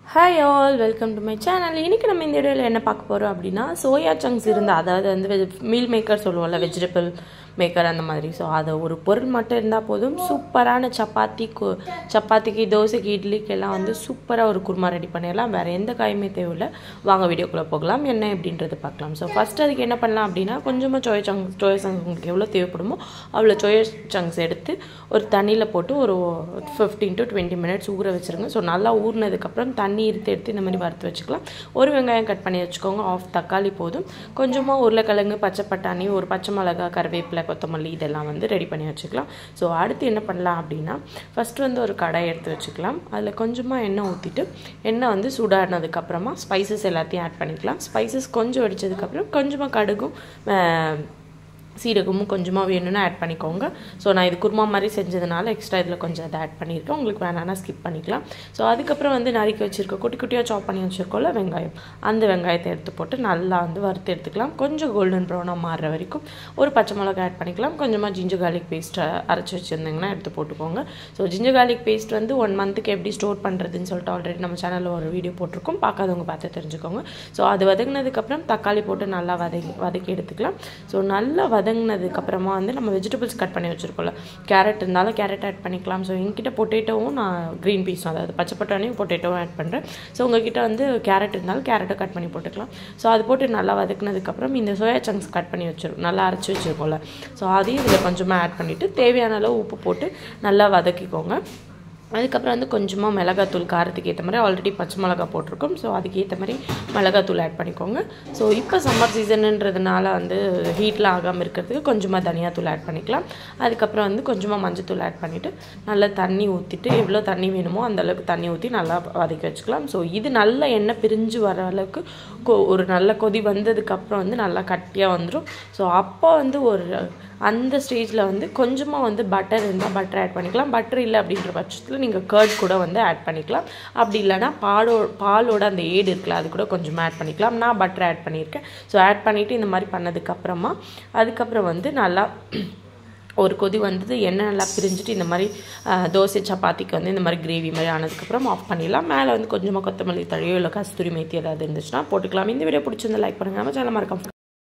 Hi all, welcome to my channel. இன்னைக்கு நம்ம இந்த வீடியோல என்ன பார்க்க போறோம் அப்படினா சோயா சங்க்ஸ் இருந்தா அதாவது வந்து மீல் மேக்கர் சொல்லுவோம்ல வெஜிடபிள் மேக்கர் அந்த மாதிரி சோ அது ஒரு பொருள் மட்டும் இருந்தா போதும் சூப்பரான சப்பாத்திக்கு தோசைக்கு இட்லிக்கு எல்லாம் வந்து சூப்பரா ஒரு குருமா ரெடி பண்ணிடலாம் வேற எந்த காயுமே தேவையில்ல வாங்க வீடியோக்குள்ள போகலாம் என்ன எப்படின்றது பார்க்கலாம் சோ ஃபர்ஸ்ட் அதுக்கு என்ன பண்ணலாம் அப்படினா கொஞ்சமா சோயா சங்க்ஸ் உங்களுக்கு எவ்வளவு தேவைப்படுமோ அவ்வளவு சோயா சங்க்ஸ் எடுத்து ஒரு தண்ணில போட்டு ஒரு 15 to 20 minutes ஊற வச்சிருங்க சோ நல்லா ஊறினதுக்கு அப்புறம் தண்ணி எடுத்து இந்த மாதிரி வறுத்து வச்சுக்கலாம் ஒரு வெங்காயம் கட் பண்ணி வச்சுக்கோங்க ஆஃப் தக்காளி போதும் கொஞ்சமா உருளைக்கிழங்கு பச்சை பட்டாணி ஒரு பச்சை மிளகாய் கறிவேப்பிலை கொத்தமல்லி இதெல்லாம் வந்து ரெடி பண்ணி வச்சுக்கலாம் சோ அடுத்து என்ன பண்ணலாம் அப்படினா ஃபர்ஸ்ட் வந்து ஒரு கடாய் எடுத்து வச்சுக்கலாம் அதுல கொஞ்சமா எண்ணெய் ஊத்திட்டு எண்ணெய் வந்து சூடானதுக்கு அப்புறமா ஸ்பைசஸ் எல்லாத்தையும் ஆட் பண்ணிக்கலாம் ஸ்பைசஸ் கொஞ்சம் வெடிச்சதுக்கு அப்புறம் கொஞ்சமா கடுகும் சீரகமும் கொஞ்சமா வேணும்னா ஆட் பண்ணிக்கோங்க சோ நான் இது குருமா மாதிரி செஞ்சதனால எக்ஸ்ட்ரா இதல கொஞ்சம் அத ஆட் பண்ணிருக்கேன் உங்களுக்கு வேணானா ஸ்கிப் பண்ணிக்கலாம் சோ அதுக்கு அப்புறம் வந்து நறுக்கி வச்சிருக்க குட்டி குட்டியா சாப் பண்ணி வச்சிருக்கோம்ல வெங்காயம் அந்த வெங்காயத்தை எடுத்து போட்டு நல்லா வந்து வறுத்து எடுத்துக்கலாம் கொஞ்சம் கோல்டன் பிரவுனா மாறுற வரைக்கும் ஒரு பச்சை மிளகாய் ஆட் பண்ணிக்கலாம் கொஞ்சமா ginger garlic paste அரைச்சு வச்சிருந்தீங்கன்னா எடுத்து போட்டுக்கோங்க சோ ginger garlic paste வந்து 1 மந்த்க்கு எப்படி ஸ்டோர் பண்றதுன்னு சொல்லிட்டு ஆல்ரெடி நம்ம சேனல்ல ஒரு வீடியோ போட்டுருக்கோம் பார்க்காதவங்க பார்த்து தெரிஞ்சுக்கோங்க சோ அது வதங்கினதுக்கு அப்புறம் தக்காளி போட்டு நல்லா வதக்கி எடுத்துக்கலாம் சோ நல்லா வதங்கினதுக்கு அப்புறமா வந்து நம்ம வெஜிடபிள்ஸ் கட் பண்ணி வச்சிருக்கோம்ல கேரட் இருந்தாலும் கேரட் ஆட் பண்ணிக்கலாம் சோ என்கிட்ட பொட்டேட்டோவும் நான் green peas அதாவது பச்சை பட்டாணியும் பொட்டேட்டோவும் ஆட் பண்றேன் சோ உங்ககிட்ட வந்து கேரட் இருந்தாலும் கேரட்டை கட் பண்ணி போட்டுக்கலாம் சோ அது போட்டு நல்லா வதக்கினதுக்கு அப்புறம் இந்த சோயா சங்க்ஸ் கட் பண்ணி வச்சிருக்கோம் நல்லா அரைச்சு வச்சிருக்கோம்ல சோ அதையும் இதுல கொஞ்சமா ஆட் பண்ணிட்டு தேவையான அளவு உப்பு போட்டு நல்லா வதக்கிக்கோங்க அதுக்கு அப்புறம் வந்து கொஞ்சமா மிளகாய் தூள் காரத்துக்கு ஏத்த மாதிரி ஆல்ரெடி பச்சை மிளகாய் போட்டுருக்கோம் சோ அதுக்கு ஏத்த மாதிரி மிளகாய் தூள் ஆட் பண்ணிக்கோங்க சோ இப்போ சம்மர் சீசன்ன்றதுனால வந்து ஹீட்ல ஆகாம இருக்கிறதுக்கு கொஞ்சமா தனியா தூள் ஆட் பண்ணிக்கலாம் அதுக்கு அப்புறம் வந்து கொஞ்சமா மஞ்சள் தூள் ஆட் பண்ணிட்டு நல்லா தண்ணி ஊத்திட்டு எவ்வளவு தண்ணி வேணுமோ அந்த அளவுக்கு தண்ணி ஊத்தி நல்லா வதக்கி வச்சுக்கலாம் சோ இது நல்ல எண்ணெய் பிரிஞ்சு வர அளவுக்கு ஒரு நல்ல கொதி வந்ததுக்கு அப்புறம் வந்து நல்லா கட்டியா வந்துரும் சோ அப்போ வந்து ஒரு அந்த ஸ்டேஜ்ல வந்து கொஞ்சமா வந்து பட்டர் இருந்தா பட்டர் ஆட் பண்ணிக்கலாம் பட்டர் இல்ல அப்படிங்கற பட்சத்துல நீங்க கர்ட் கூட வந்து ஆட் பண்ணிக்கலாம் அப்படி இல்லனா பாலோட அந்த ஏடு இருக்குல அது கூட கொஞ்சம் ஆட் பண்ணிக்கலாம் நான் பட்டர் ஆட் பண்ணிருக்கேன் சோ ஆட் பண்ணிட்டு இந்த மாதிரி பண்ணதுக்கு அப்புறமா அதுக்கு அப்புறம் வந்து நல்லா ஒரு கொதி வந்தது எண்ணெய் நல்லா பிரிஞ்சிட்டு இந்த மாதிரி தோசை சப்பாத்திக்கு வந்து இந்த மாதிரி கிரேவி மாதிரி ஆனதுக்கு அப்புறம் ஆஃப் பண்ணிடலாம் மேலே வந்து கொஞ்சமா கொத்தமல்லி தழையோ இல்ல கஸ்தூரி மேத்தி ஏதாவது இருந்துச்சுன்னா போட்டுக்கலாம் இந்த வீடியோ பிடிச்சிருந்தா லைக் பண்ணுங்க நம்ம சேனலை மறக்காம